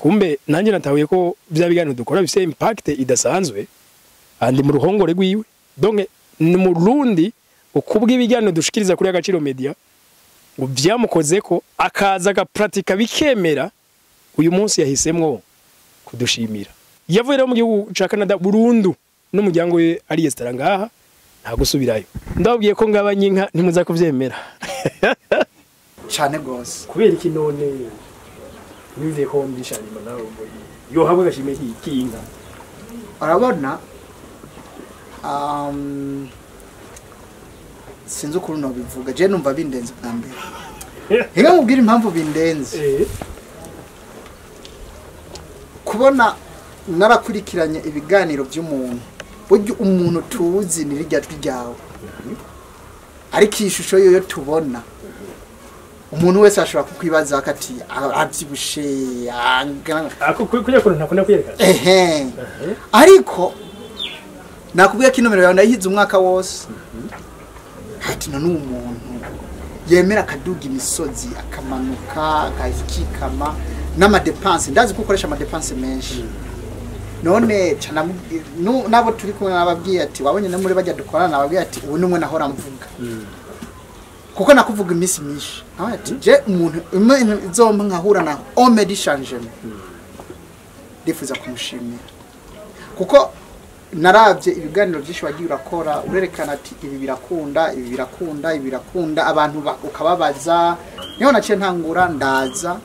kumbe nanjye natahuye ko bya biganiro dukora bifite impact idasanzwe andi mu ruhongore rwiwe donc ni mu Burundi ukubwa ibiganiro dushikiriza kuri Agaciro Media ngo byamukoze ko akaza agapratika bikemera uyu munsi yahisemwo kudushimira yavuye rero mu gihugu ca Canada burundu n'umuryango we ari yestara ngaha nta gusubirayo ndabwiye ko ngabanye inka ntimuza kuvyemera cyane gose kubera iki none nize ko mbishanyima nawe yo habwe gashime kinga arabona sinzi ukuntu no bivuga je numva bindenze bwa mbere Hega mubwira impamvu bindenze kubona narakurikiranye ibiganiro by'umuntu buryo umuntu tuzi ni rijya ryawe ariko ishusho yo tubona umuntu wese ashobora kukwibaza akati abyibushe ako kujya ko ntakunda kwerekana ariko nakubwiye ko nomero yawe ndayihize umwaka wose hati none umuntu yemera akaduga imisozi akamanuka akikama n'amadepense ndazi ko ukoresha amadepense menshi none cyana nabo turi kumwe nababwiye ati wabonye no muri bajya dukorana nababwiye ati ubu numwe nahora mvuga kuko nakuvuga iminsi myinshi ati je umuntu izomba nkahura na Omedi Changement ndifuza kumushimira kuko naravye ibiganiro byinshi wagiye urakora urerekana ati ibi birakunda abantu ukababaza niho naciye ntangura ndaza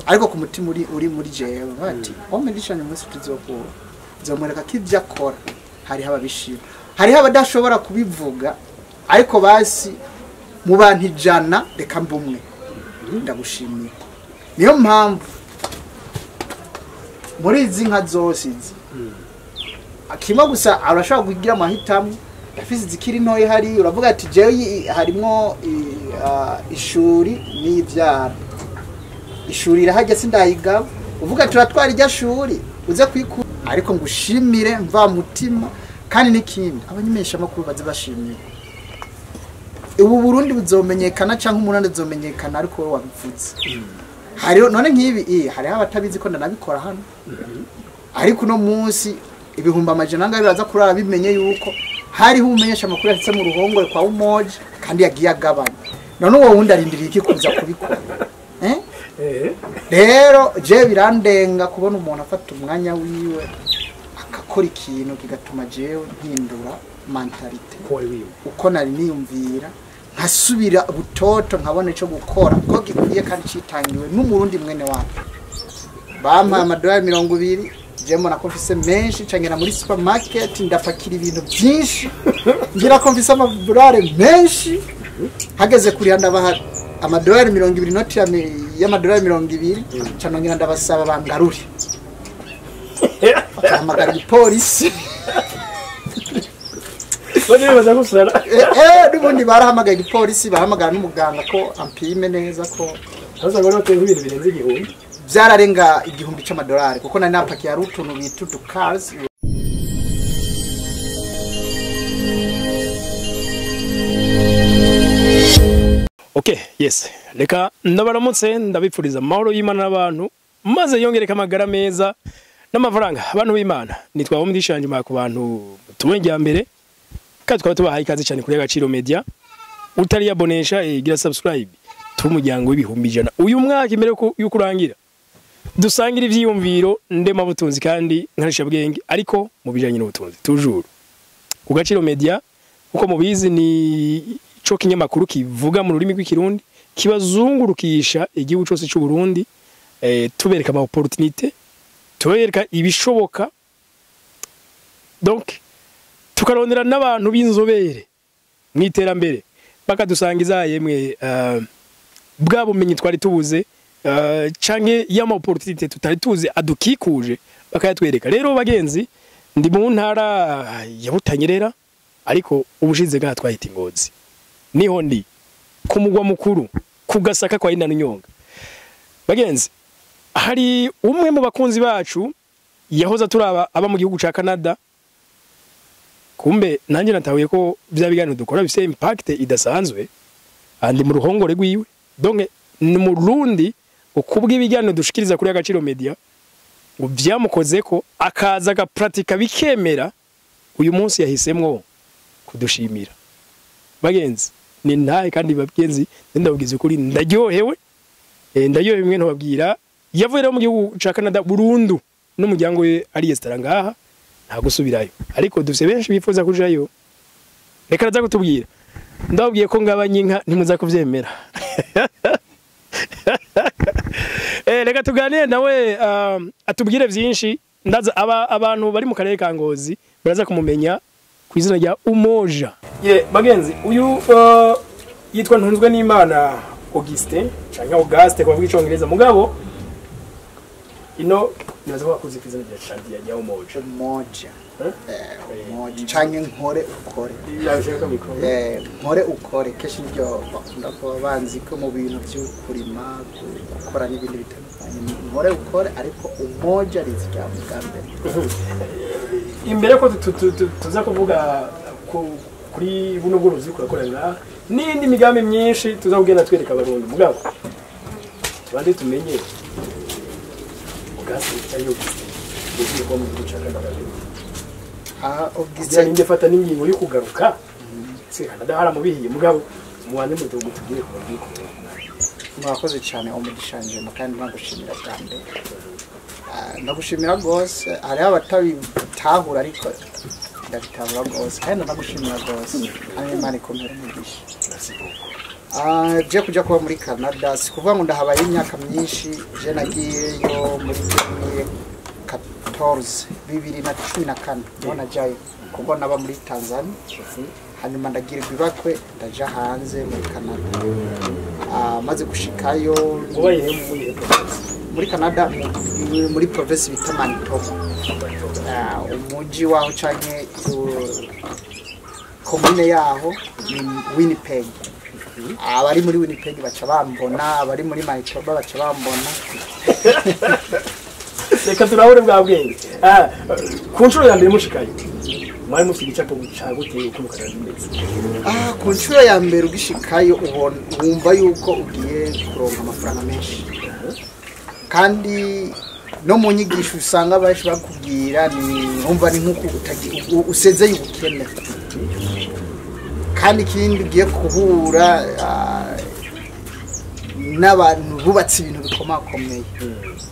ariko ku mutima uri muri jewe ati Omedi Changement tuzokura zomwereka ko ibyo akora hari hababishira hari habadashobora kubivuga ariko basi mu bantu 100 reka mbumwe ndagushimira niyo mpamvu muri izi nka zose izi akima gusa arashaka kugira amahitamo yafise zikiri ntoye hari uravuga ati jewe harimo ishuri n'ivyara ishuri irahajya sindayigaba uvuga turatwara ijya shuri uze kwikura ariko ngushimire mva mutima kandi n'ikindi abanyemesha makuru baze bashimira ubu Burundi buzomenyekana cyangwa umunande zomenyekana ariko wowe wabivuze hariho none nk'ibi hariho abatabizi ko ndanabikora hano ariko no munsi ibihumba amajana ngaho biraza kurara bimenye yuko hariho umenyesha makuru yatse mu ruhongore kwa Umoja kandi yagiye agabanya none uwo wundi arindiriye iki kuza kubikora rero je birandenga kubona umuntu afata umwanya wiwe akakora ikintu kigatuma jewe mpindura mentalite uko nari niyumvira nkasubira butoto nkabone cyo gukora ko gikwiye kandi citangiwe n'umurundi mwene wacu bampa amadolari 200 jemo na konfise menshi cangera muri supermarket ndapakira ibintu byinshi ngira konfise amadolari menshi hageze kuri ndabaha amadolari 200 noti y'amadolari 200 canongira ndabasaba bangaruri amagara polisi bone baza gusara n'ubundi barahamagaye igipolisi bahamagara n'umuganga ko ampime neza ko aza ngo note ibintu birenze igihumbi byararenga igihumbi cy'amadolari kuko nari napakiye ari utuntu bita cars. Okay, yes. Reka ndabaramutse ndabipfuriza amahoro y'Imana n'abantu maze yongereka amagara meza n'amafaranga abantu b'Imana. Nitwa Omedi Changement ku bantu tumwe mbere kandi twaba tubahaye ikaze cyane kuri Agaciro Media. Utari yabonesha gira subscribe tumujyango w'ibihumbi 100. Uyu mwaka imbere yuko urangira dusangira ivyiyumviro ndema butunzi kandi nkarisha bwenge ariko mu bijanye n'ubutunzi toujours. Ku Gaciro Media uko mubizi ni cyo kinyamakuru kivuga mu rurimi rw'ikirundi kibazungurukisha igihugu cyose cy'u Burundi tubereka ama opportunité tubereka ibishoboka donc tukarondera n'abantu b'inzobere mwiterambere bakadusangiza yemwe bwa bumenyi twari tubuze canke y'ama opportunité tutari tuzi adukikuje bakayatwereka rero bagenzi ndi mu ntara ya Butanyerera ariko ubushize ga twahita Ingozi niho ndi ku mugwa mukuru ku Gasaka kwa Inana Nyonga bagenzi hari umwe mu bakunzi bacu yahoza turaba aba mu gihugu ca Canada kumbe nanjye natahuye ko bya biganiro dukora bifite impact idasanzwe andi mu ruhongore rwiwe donc ni mu Burundi ukubwa ibiganiro dushikiriza kuri Agaciro Media ngo byamukoze ko akaza agapratika bikemera uyu munsi yahisemwo kudushimira bagenzi ni ntaye kandi bagenzi ndabwize kuri ndaryohewe ndaryohewe mwe ntobabwira yavuye mu gihugu ca Canada burundu n'umuryango we ari yestara ngaha nta gusubirayo ariko dufise benshi bifuza kujayo reka raza kutubwira ndabwiye ko ngabanye inka ntimuza kuvyemera reka tuganire nawe atubwire byinshi ndaza abantu bari mu karere ka Ngozi baraza kumumenya ku izina rya Umoja bagenzi uyu yitwa Ntunzwe n'Imana Augustin cyangwa Auguste kwa bw'icongereza mugabo ino nibaza ko bakuze ku izina rya Umoja Umoja canke nkore ukore nkore ukore keshi niryo bakunda ko banzi ko mu bintu byo kurima gukora n'ibindi bitandukanye nkore ukore ariko Umoja rizijya mu gambere imbere ko tuza kuvuga kuri buno bworozi kurakorana n'indi migambi myinshi tuzakugenda twereka abarundi mugabo tubandi tumenye ugasi cyayo giye ko mu gucaka Augustin ninde fata n'ingingo yo kugaruka Canada haramubihiye mugabo muwane mu tugire ko babiko mwakoze cyane umudishanje kandi nagushimira cyane ndagushimira gose ari abatabitahura ariko ndabitabura gose kandi ndagushimira gose kandi Imana ikomere umugisha je kuja kuba muri Canada sikuvuga ngo ndahabaye imyaka myinshi je nagiyeyo muri 2014 mbona jaye kuko naba muri Tanzania hanyuma ndagira ibakwe ndaja hanze muri Canada maze gushikayo muri Canada muri province bita Manitoba umuji waho canke commune yaho ni Winnipeg abari muri Winnipeg baca bambona abari muri Manitoba baca bambona reka turahure bwa bwenge ku nshuro ya mbere mushikaye mwari mufite igicapo cyaguteye uko mukaraza ndetse ku nshuro ya mbere ugishikayo ubona wumva yuko ugiye kuronka amafaranga menshi kandi no mu nyigisho usanga abashi bakubwira ni umva ni nkuko usezeye ubukene kandi kindi ugiye kuhura n'abantu bubatse ibintu bikomakomeye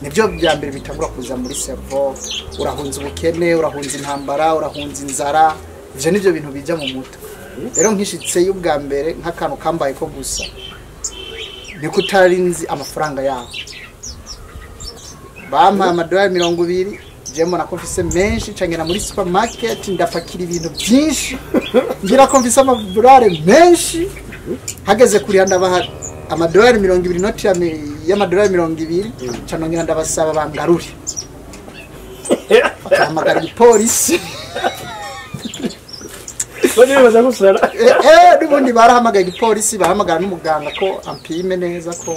nibyo bya mbere bitangura kuza muri servo urahunza ubukene urahunza intambara urahunza inzara ivyo nivyo bintu bija mu mutwe rero nkishitse y'ubwa mbere nk'akantu kambaye ko gusa niko utarinzi amafaranga yaho bampa amadolari 200 jemo nako mfise menshi cangena muri supermarket ndapakira ibintu byinshi ngira ko mfise amadolari menshi hageze kuri ndabaha amadolari 200 noti y'amadolari 200 canongera ndabasaba bangaruri bakamagara ipolisi bone baza gusara n'ubundi barahamagaye ipolisi bahamagara n'umuganga ko ampime neza ko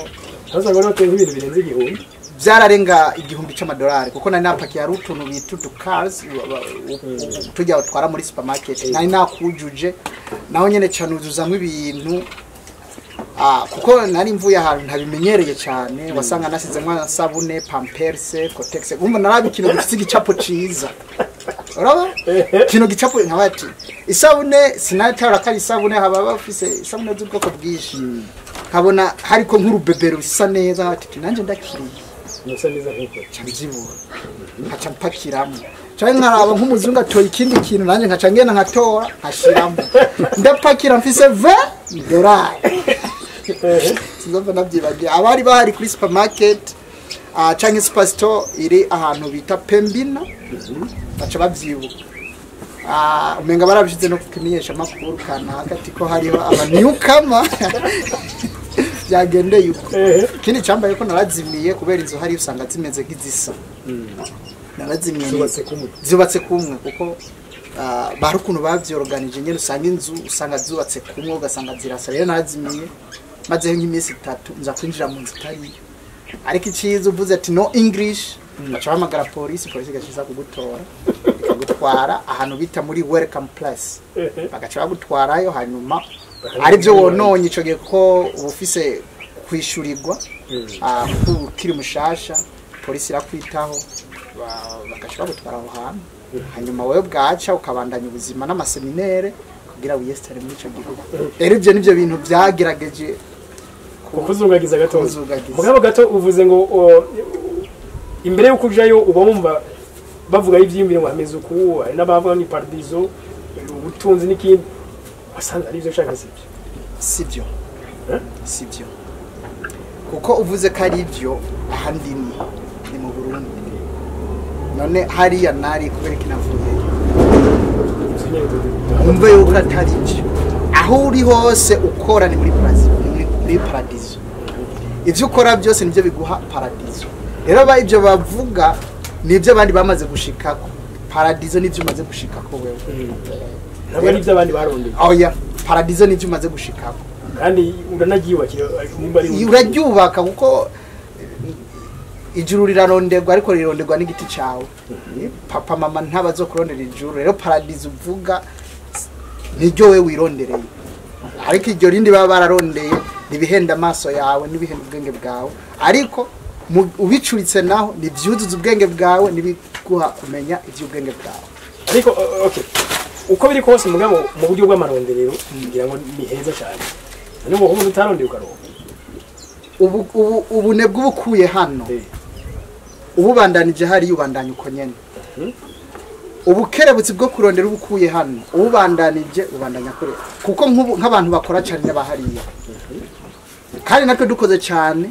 hasa ngo note ibintu birenze igihumbi byararenga igihumbi c'amadolari kuko nari napakiye ari utuntu bitutu cars tujya utwara muri supermarket nari nakujuje naho nyene canuzuzamwe ibintu kuko nari mvuye ahantu ntabimenyereye cyane wasanga nasizemwa sabune Pampers Kotex umva narabi kintu gifite igicapo ciza uraba kintu gicapo nkabati isabune sinatara kari isabune haba bafise isabune z'ubwoko bwishi kabona hariko nk'urubebero bisa neza ati nanje ndakiriye musa neza nk'uko cyangibura nkaca mpakiramo cyane nkaraba nk'umuzungu atoye ikindi kintu nanje nkaca ngena nkatora nkashiramo ndapakira mfise $20 Sinzova nabyibagiye abari bahari kuri supermarket canke superstore iri ahantu bita Pembina baca bavyibuka umenga barabishize no kukimenyesha makuru kanaka tiko hariho abanyukama byagende yuko kindi cyambaye ko narazimiye kubera inzu hari usanga zimeze nk'izisa narazimiye zubatse kumwe kuko barukuntu bavyorganije nyene usanga inzu usanga zubatse kumwe ugasanga zirasa rero narazimiye maze nk'imisi 3 nza kwinjira mu nzu tari ariko icizo uvuze ati no English baca bahamagara polisi gaciza kugutora ikagutwara ahantu bita muri welcome place bagaca bagutwarayo hanyuma ari byo wononye ico gihe ko ubufise kwishurirwa kiri mushasha polisi irakwitaho bagaca bagutwara aho hantu hanyuma wowe bwaca ukabandanya ubuzima n'amaseminere kugira wiyesitare muri ico gihugu rero ivyo nivyo bintu byagerageje kuzungagiza gatozi mugabo gato uvuze ngo imbere yo kujayo uba wumva bavuga ivy'imbere ngo hameze uku hari n'abavuga ni paradiso ubutunzi n'ikindi wasanze ari ivyo shaka sivyo sivyo kuko uvuze ko ari ivyo ahandi ni mu Burundi none hariya nari kubera kinavuye umve yuko atari ivyo aho uri hose ukora ni muri paradiso ivyo ukora byose nivyo biguha paradiso rero ba ivyo bavuga nivyo abandi bamaze gushikako paradiso nivyo umaze gushikako wewe ntabwo ari ivyo abandi barondeye oya paradiso nivyo umaze gushikako kandi uranagiyubakira nimba ari uraryubaka kuko ijuru riraronderwa ariko rironderwa n'igiti cawe papa mama ntabazokurondera ijuru rero paradiso uvuga niryo we wirondereye ariko iryo rindi baba bararondeye nibihenda amaso yawe nibihenda ubwenge bwawe ariko ubicuritse naho nivyuzuza ubwenge bwawe nibiguha kumenya ivy'ubwenge bwawe ariko okay uko biri kose mugabo mu buryo bw'amaronderero ngira ngo ni heza cyane none umuntu utarondeye ukaronka ubunebwe ubukuye hano ububandanije hari ubandanya uko nyene ubukerebutsi bwo kurondera ubukuye hano ububandanije ubandanya kure kuko nk'abantu bakora cyane n'abahariya kandi natwe dukoze cyane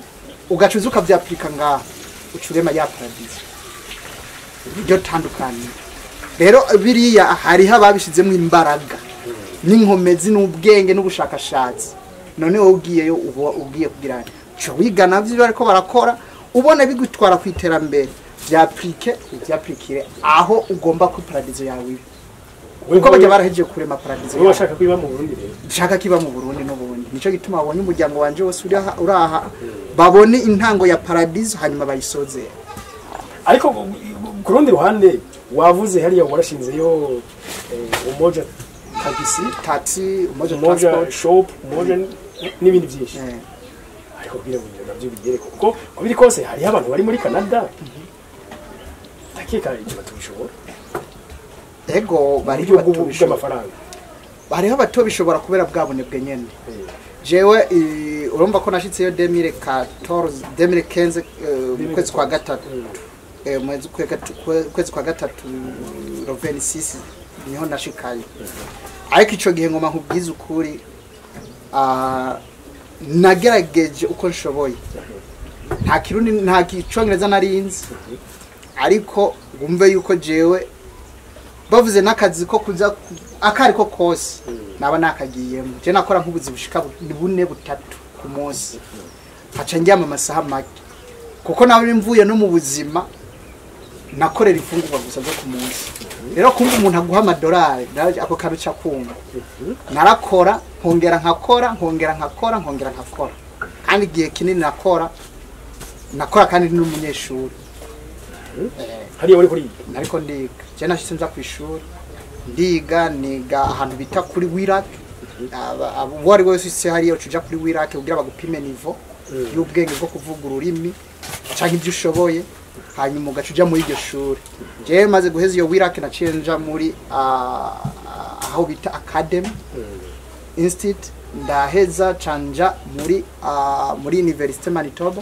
ugacuza ukavyapplika ngaho ucurema ya paradiso iryo tandukanye rero biriya hariho ababishizemo imbaraga n'inkomezi n'ubwenge n'ubushakashatsi none wowe ugiyeyo ugiye kugira cyo wiga navyo ariko barakora ubone bigutwara ku iterambere vyaplikire aho ugomba ku paradiso yawe uko bajya barahejeje kurema paradiso wowe washaka kwiba mu Burundi rero nshaka kiba mu Burundi n'ubundi nico gituma abonye umuryango wanje wose uraha babone intango ya paradiso hanyuma bayisoze ariko ku rundi ruhande wavuze hariya warashinzeyo umoja taxi umoja shop umoja n'ibindi byinshi ariko kugira ngo nabyo bigere kuko kubiri kose hari abantu bari muri Canada akeka icyo batubishobora ego bari by'amafaranga bariho batobishobora kubera bwabonebwe nyene jewe urumva ko nashitseyo 2015 kwezi kwa gatatu kwezi kwa gatatu 26 niho nashikaye ariko ico gihe ngoma nkubwiza ukuri nagerageje uko nshoboye nta kirundi nta kicongereza narinzi ariko gumve yuko jewe bavuze nakazi ko kuza akari ko kose naba nakagiyemo je nakora nk'ubuzi bushika bune butatu ku munsi haca njyama amasaha make kuko nawe mvuye no mu buzima nakorera ifungurwa gusa zo ku munsi rero kumva umuntu aguha amadolari ako karuca kumva narakora nkongera nkakora kandi igihe kinini nakora kandi n'umunyeshuri hariya wari kuri nariko ndiga je nashitse nza kwishuri niga ahantu bita kuri Wirak wari wese hariya ucuja kuri Wirak kugira bagupime niveau y'ubwenge bwo kuvuga ururimi canke ibyo ushoboye hanyuma ugacuja muri iryo shuri je maze guheza iyo Wirak naciye nja muri aho bita Academy Institute ndaheza canja muri University Manitoba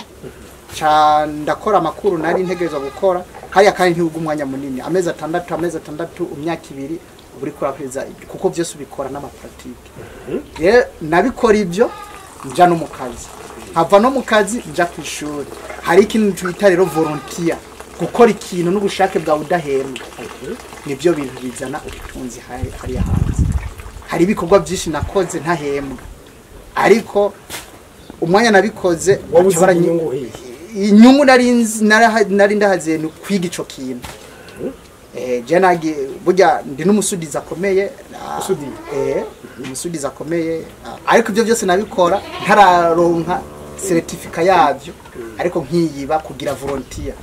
ndakora amakuru nari ntegerezwa gukora hariya kandi ntibuga umwanya munini amezi atandatu umyaka 2 uri kurapeza kuko byose ubikora n'amapratique nabikora ibyo nja no mu kazi hava no mu kazi nja ku ishuri hari ikintu twita rero volunteer gukora ikintu n'ubushake bwa udahembwa nibyo bintu bizana ubutunzi hariya hanze hari ibikorwa byinshi nakoze ntahembwa ariko umwanya nabikoze wabuzara inyungu inyungu nari ndahaziye no kwiga ico kintu je nagi burya ndi n'umusudiza akomeye umusudiza akomeye ariko ibyo byose nabikora ntararonka certificate yavyo ariko nkiyiba kugira volunteer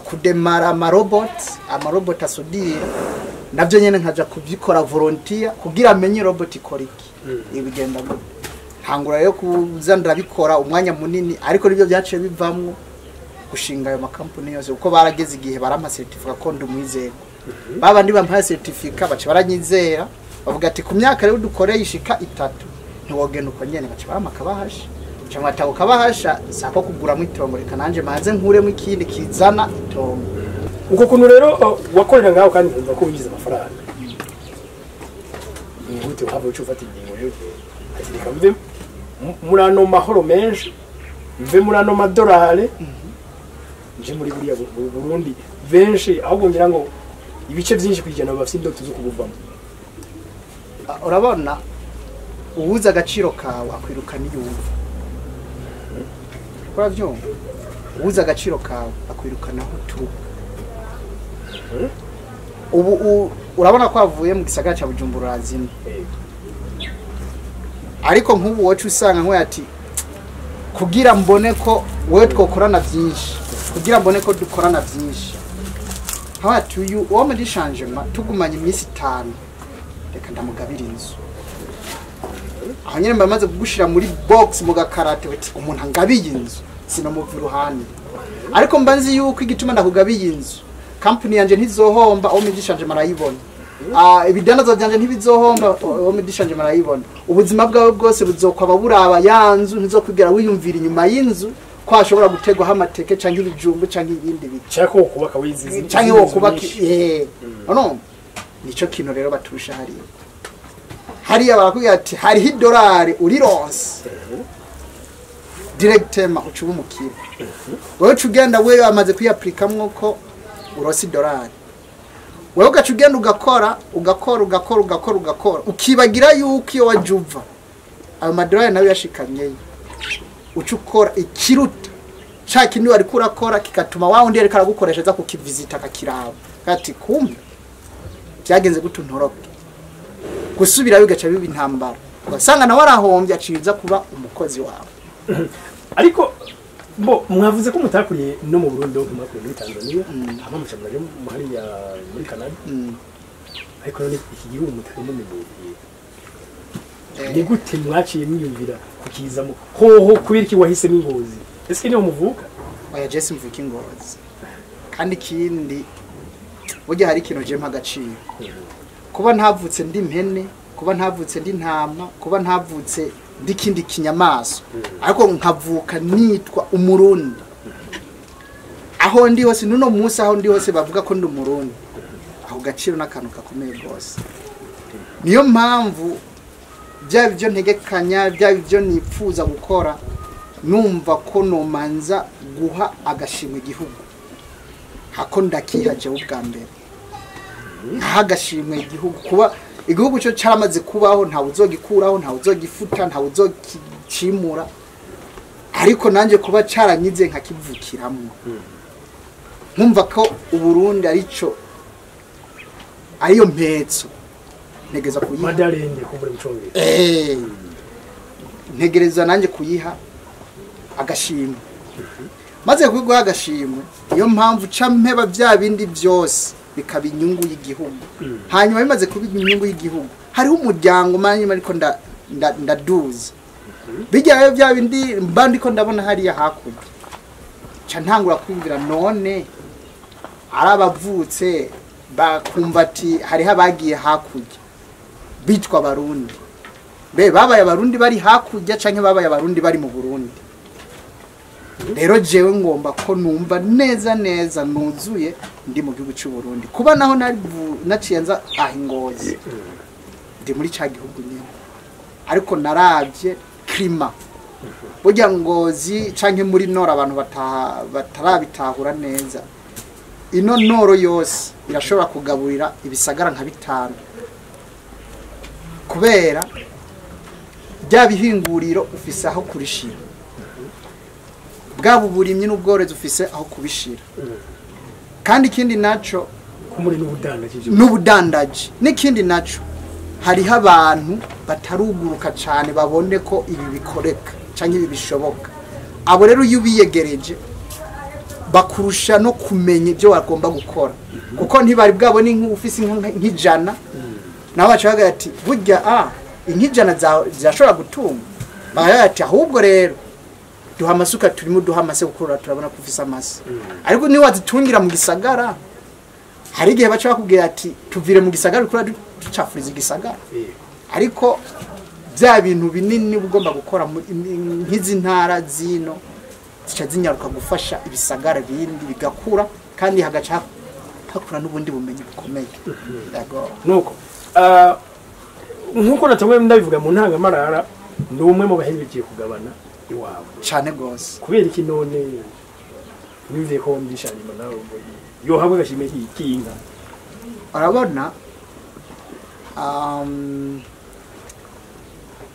kudemara amarobot asudira navyo nyene nkaja kubikora volunteer kugira amenye robot ikora iki ibigenda ntangura yo kuza ndabikora umwanya munini ariko nibyo byaciye bivamwo gushinga ayo makampani yose uko barageze igihe barampa certificate ko ndumwizera babandi bampa certificate bace baranyizera bavuga ati ku myaka rero dukoreye ishika 3 ntiwogenda uko nyene bace baramakabahasha cyangwa atako kabahasha sako kuguramo itongo reka nanje maze nkuremo ikindi kizana itongo uko kuntu rero wakorera ngaho kandi umva ko winjiza amafaranga ni gute waba ucufata ingingo rero ati reka mve murano mahoro menshi mve murano madolari nje muri buriya Burundi benshi ahubwo ngira ngo ibice byinshi kwijana bafite indoto zo kubuvamo urabona ubuza agaciro kawe akwirukana iyumva uravyumva ubuza agaciro kawe akwirukana aho uturuka ubu urabona ko avuye mu gisagara cya Bujumbura razimwe ariko nk'ubu wocu usanga nko ati kugira mbone ko wewe twokorana byinshi kugira mbone ko dukorana byinshi hati uyu wo muri changement tugumanye iminsi 5 reka ndamugabira inzu aho nyine mbamaze kugushira muri box mu gakarate bati umuntu angabiye inzu sino mu ruhande ariko mbanzi yuko igituma ndakugabiye inzu company yanje ntizohomba aho muri changement marayibona ibidandazo byanje ntibizohomba aho muri changement marayibona ubuzima bwawe bwose buzokwaba buraba yanzu ntizokwigera wiyumvira inyuma y'inzu ko ashobora gutegwa amateke canke ibijumbu canke ibindi biti cyako kubaka wizizi canke wo kubaka no nico kintu rero batusha hariya barakubwira ati hari $1 urironse directement ucuba umukire wewe cugenda wewe amaze kwiyaplikamwo ko urosi $, wewe ugacugenda ugakora ukibagira yuko iyo wajuva ayo $, nawe yashikanye ucukora ikiruta chaki ni wari kurakora kikatuma wao ndiye reka gukoresha za kukivisita kakirabo kati kumbe byagenze gutuntoroke gusubira bigaca bibi intambara ugasanga na warahombye aciza kuba umukozi wawe ariko bo mwavuze ko mutakuriye no mu Burundi no muri Tanzania hama mucamuraje muri ya muri Canada ariko none iki gihugu mutarimo mugiye ni gute mwaciye mwiyumvira kukizamo hoho kubira ki wahise n'ingozi ese ni umuvuka oya Jesse mvuka ingozi kandi kindi burya hari ikintu je mpagaciro kuba ntavutse ndi mpene kuba ntavutse ndi ntama kuba ntavutse ndi kindi kinyamaso ariko nkavuka nitwa umurundi aho ndi hose nuno munsi aho ndi hose bavuga ko ndi umurundi aho gaciro n'akantu kakomeye rwose niyo mpamvu byaba byo ntegekanya byaba byo nipfuza gukora numva ko nomanza guha agashimwe igihugu hako ndakihaje ubwa mbere agashimwe igihugu kuba igihugu cyo cyaramaze kubaho nta uzogikuraho nta uzogifuta nta uzokicimura ariko nanje kuba caranyize nkakivukiramo nkumva ko uburundi arico ariyo mpetso ntegeza kuyiha madalende kubura muconge ntegereza nanje kuyiha agashimwe maze kwiguha agashimwe iyo mpamvu campeba bya bindi byose bikaba inyungu y'igihugu hanyuma bimaze kuba inyungu y'igihugu hariho umuryango manyuma ariko ndaduza bijyayo bya bindi mbandi ko ndabona hariya hakurya ca ntangura kwumvira none arabavutse bakumva ati hariho abagiye hakurya bitwa abarundi babaye abarundi bari hakurya canke babaye abarundi bari mu Burundi rero jewe ngomba ko numva neza nuzuye ndi mu gihugu cy'u Burundi kuba naho naciyenza ahingozi ndi muri ca gihugu nyine ariko naravye klima burya ngozi canke muri nora abantu batarabitahura neza ino noro yose irashobora kugaburira ibisagara nka 5 kubera bya bihinguriro ufise aho kurishira bwabo burimye n'ubworezi ufise aho kubishira kandi ikindi naco kumuri n'ubudandaji n'ikindi naco hariho abantu bataruguruka cyane babone ko ibi bikoreka canke ibi bishoboka abo rero iyo biyegereje bakurusha no kumenya ibyo bagomba gukora kuko ntibari bwabo ni nk'ufise nk'ijana naho bacaga ati burya inkijana zashobora gutunga bahati ahubwo rero duha amasuka turimo duha amase gukora turabona ko ufise amase ariko ni wazitungira mu gisagara hari igihe baca bakubwira ati tuvire mu gisagara ukora ducafuriza igisagara ariko bya bintu binini ugomba gukora nk'izi ntara zino zica zinyaruka gufasha ibisagara bindi bigakura kandi hagaca hakura n'ubundi bumenyi bukomeye nuko nkuko natamwe ndabivuga mu ntangamarara ndi umwe mu bahererekeye kugabana iwabo cyane gose kubera iki none nivuye ko mbishanyima nawe yo hamwe gashime kinga arabona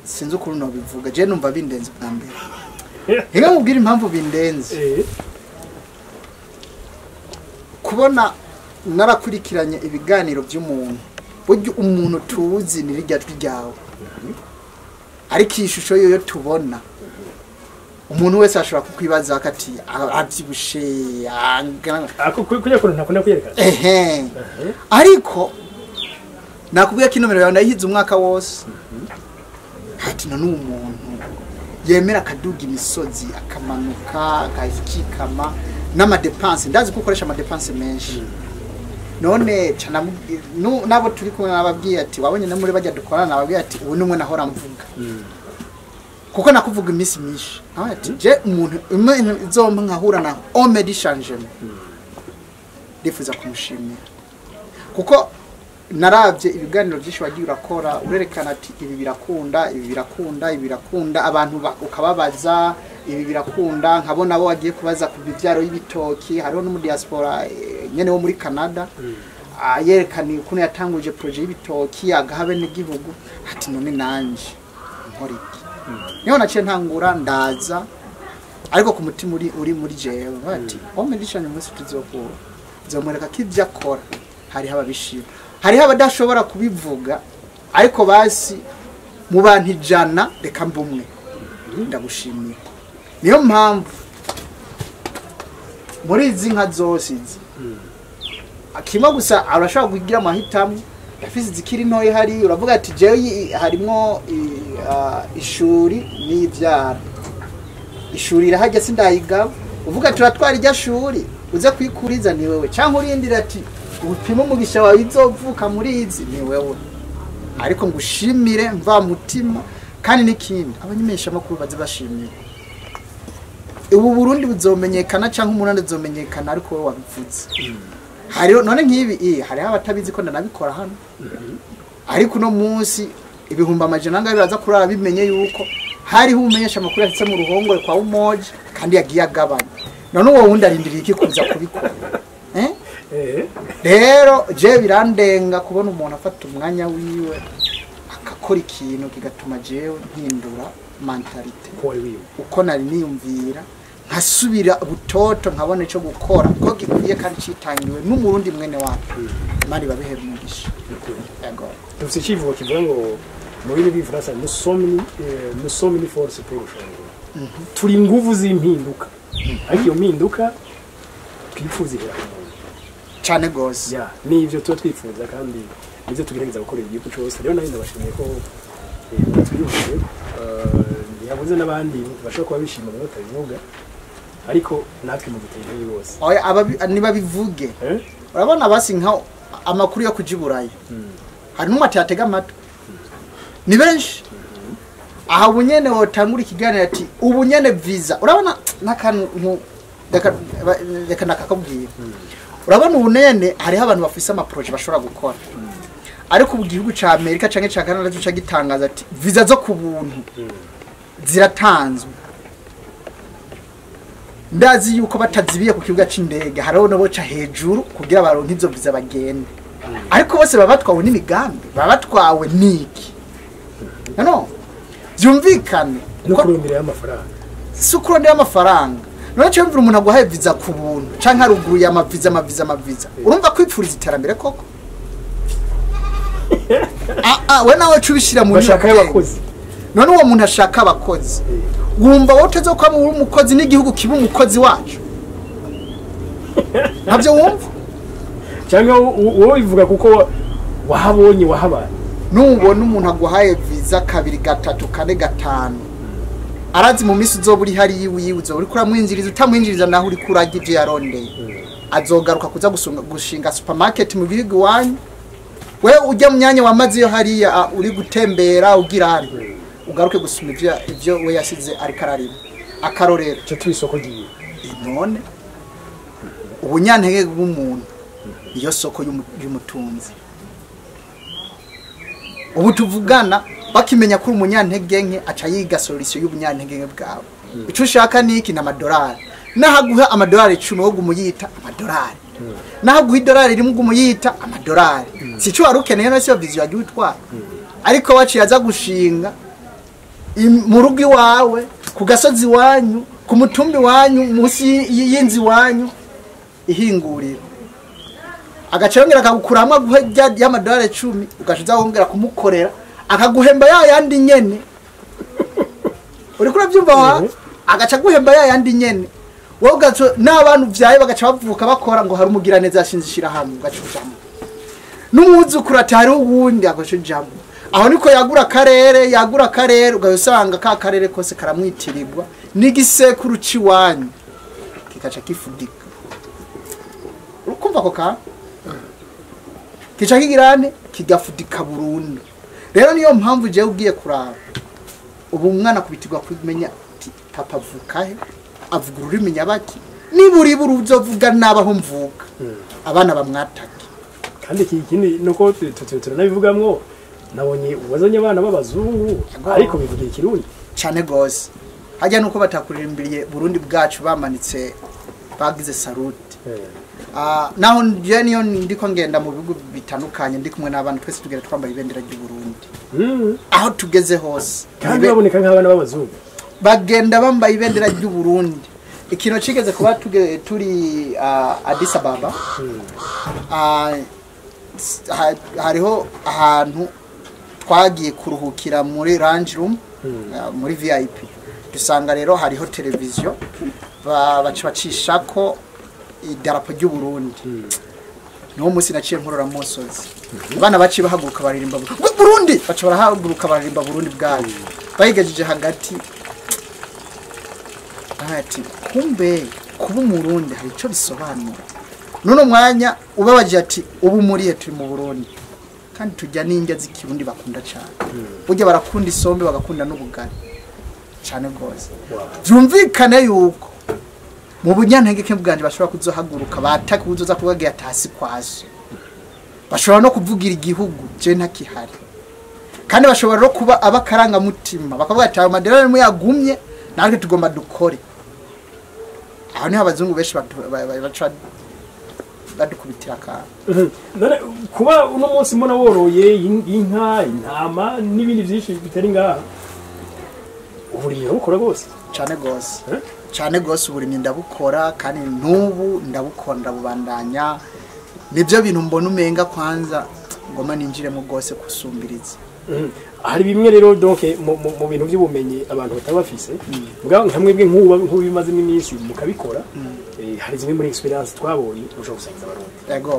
sinzi ukuntu no bivuga je numva bindenze bwa mbere Ega mubwira impamvu bindenze kubona narakurikiranye ibiganiro by'umuntu buryo umuntu tuzi ni rijya ryawe ariko ishusho yo tubona umuntu wese ashobora kukwibaza akati abyibushe ako kujya ko ntakunda kwerekana ariko nakubwiye ko nomero yawe ndayihize umwaka wose hati none umuntu yemera akaduga imisozi akamanuka akikama n'amadepense ndazi ko ukoresha amadepense menshi none cyana nabo turi kumwe nababwiye ati wabonye na muri bajya dukorana nababwiye ati ubu numwe nahora mvuga kuko nakuvuga iminsi myinshi ati je umuntu izomba nkahura na Omedi Changement ndifuza kumushimira kuko naravye ibiganiro byinshi wagiye urakora urerekana ati ibi birakunda ibi birakunda ibi birakunda abantu ukababaza ibi birakunda nkabona abo wagiye kubaza ku bivyaro y'ibitoki hariho no mu diaspora nyene wo muri Canada yerekana ukuntu yatanguje projet y'ibitoki agahabe n'igihugu ati none nanje nkora iki niho naciye ntangura ndaza ariko ku mutima uri muri jewe bati Omedi Changement tuzokura zomwereka ko ivyo akora hari hababishira hari abadashobora kubivuga ariko basi mu bantu 100 reka mbumwe ndagushimira niyo mpamvu muri izi nka zose izi akima gusa arashaka kugira amahitamo yafise zikiri ntoye hari uravuga ati jewe harimo ishuri n'ivyara ishuri irahajya sindayigaba uvuga turatwara ijya shuri uze kwikuriza ni wewe cyangwa urindira ati upima umugisha wawe izovuka muri izi ni wewe ariko ngushimire mva mutima kandi n'ikindi abanyemesha makuru baze bashimira ubu Burundi buzomenyekana cyangwa umunande zomenyekana ariko wowe wabivuze hari none nk'ibi hari abatabizi ko ndanabikora hano ariko no munsi ibihumba amajana ngabe baza kurara bimenye yuko hari umenyesha makuru yatse mu ruhongore kwa Umoja kandi yagiye agabanya none uwo wundi arindiriye iki kuza kubikora rero je birandenga kubona umuntu afata umwanya wiwe akakora ikintu kigatuma jewe mpindura mentalite uko nari niyumvira nkasubira butoto nkabona ico gukora ko gikwiye kandi citangiwe n'umurundi mwene wacu mari babihera umugisha yego dufite ikivugo kivuga ngo mu bindi bifrasa nous sommes une force pour le changement turi nguvu z'impinduka ariko iyo mpinduka twifuza ihera cyane gose ya nivyo tuba twifuza kandi nivyo tugerageza gukora igihugu cyose rero nayo ndabashimiye ko twiyumviye yavuze n'abandi bashobora kuba bishima ngo batabivuga ariko natwe mu giteye yose oya niba bivuge urabona basi nka amakuru yo kujiburayo hari n'umwe atega amato ni benshi aha bunyene wotangura ikiganiro ati ubunyene visa urabona nakantu reka nakakubwira urabona ubunene hariho abantu bafise ama projet bashobora gukora ariko ubu gihugu ca Amerika canke ca Canada cyo gitangaza ati visa zo ku buntu ziratanzwe ndazi yuko batazibiye ku kibuga c'indege hariho no boca hejuru kugira baronke izo visa bagende ariko bose babatwawe n'imigambi babatwawe niki no byumvikane no kurondera y'amafaranga sukurondera y'amafaranga none cyo mvira umuntu aguhaye visa ku buntu canke haruguru ya amaviza urumva kwipfuriza iterambere koko we nawe cubishira mu bashaka y'abakozi none uwo muntu ashaka abakozi wumva wowe utazokwa mu umukozi n'igihugu kiba umukozi wacu ntabyo wumva cyangwa wowe bivuga kuko wahabonye wahabaye nubona umuntu aguhaye visa 2 3 4 5 arazi mu minsi uzoba uri hari yiwe uzoba uri kuramwinjiriza utamwinjiriza naho uri kurajya ibyo yarondeye azogaruka kuza gushinga supermarket mu bihugu wanyu we ujya mu myanya wamaze yo hariya uri gutembera ugira ari ugaruke gusuma ibyo we yasize ari kararimo akarorero cyo twisoko giye none ubunyantege bw'umuntu iyo soko y'umutunzi ubu tuvugana bakimenya ko umunyantege nke aca yiga solution y'ubunyantege nke bwawe ico ushaka niki na amadolari nahaguha amadolari 10 wo gumuyita amadolari nahaguha idolari rimwe gumuyita amadolari sico warukeneye no cyo vision yagiye utwara ariko waciye aza gushinga mu rugo iwawe ku gasozi wanyu ku mutumbi wanyu musi y'inzi wanyu ihingurira agacongera akagukuramwa guhejya y'amadolari 10 ugashiza wongera kumukorera akaguhemba yandi nyene uri kuravyumva agaca guhemba yandi nyene wowe gaco n'abantu vyaye bagaca bavuka bakora ngo hari umugiraneza yashinzishira hamwe gacujamo n'umuzi kuratari uwundi agashujamo aho niko yagura karere ugayusanga ka karere kose karamwitirirwa n'igisekuru ciwanyu kikaca kifudika urukumva ko ka kica kigirane kigafudika burundu rero niyo mpamvu je ugiye kuraba ubu umwana kubitirwa kumenya ati papa vukahe avuga ururimi nyabaki niburi uzovuga nabaho mvuka abana bamwatake kandi ikindi nuko turanabivugamwo nabonye ubazanye abana b'abazungu ariko bivuga ikirundi cyane gose hajya nuko batakuririmbiriye Burundi bwacu bamanitse bagize salute naho je niyo ndiko ngenda mu bihugu bitandukanye ndi kumwe n'abantu twese tugera twambaye ibendera ry'u Burundi aho tugeze hose kandi baboneka nk'abana b'abazungu bagenda bambaye ibendera ry'u Burundi ikintu cigeze kuba turi Addis Ababa hariho ahantu twagiye kuruhukira muri range room muri VIP dusanga rero hariho televiziyo bacishako idarapo ry'u Burundi no musi naciye nkorora musozi abana baciye bahaguruka baririmba Burundi baca barahaguruka baririmba Burundi bwayo bayigajije hagati ati kumbe kuba umurundi hari ico bisobanura none mwanya ubabaje ati ubu muriye turi mu Burundi kandi tujya n'injya z'ikirundi bakunda cyane burya barakunda isombe bagakunda n'ubugari cyane gose byumvikane yuko mu bunyantege bwanje bashobora kuzohaguruka bataka kuzoza kubagiye atasi kwaso bashobora no kuvugira igihugu je ntakihari kandi bashobora no kuba abakaranga mutima bakavuga ati amadolari mu yagumye natwe tugomba dukore aho ni abazungu benshi baca badukubitira ka none kuba uno munsi mbona woroye inka intama n'ibindi byinshi bitari ngaha uburiye ukora gose cyane gose uburimye ndabukora kandi n'ubu ndabukora ndabubandanya nibyo bintu mbona umenga kwanza ngoma ninjiremo gose kusumbiriza hari bimwe rero donc mu bintu by'ubumenyi abantu batabafise mbwa nkamwebwe nk'ubu bimaze iminsi mukabikora hari zimwe muri experience twabonye ushobora gusangiza abarundi yego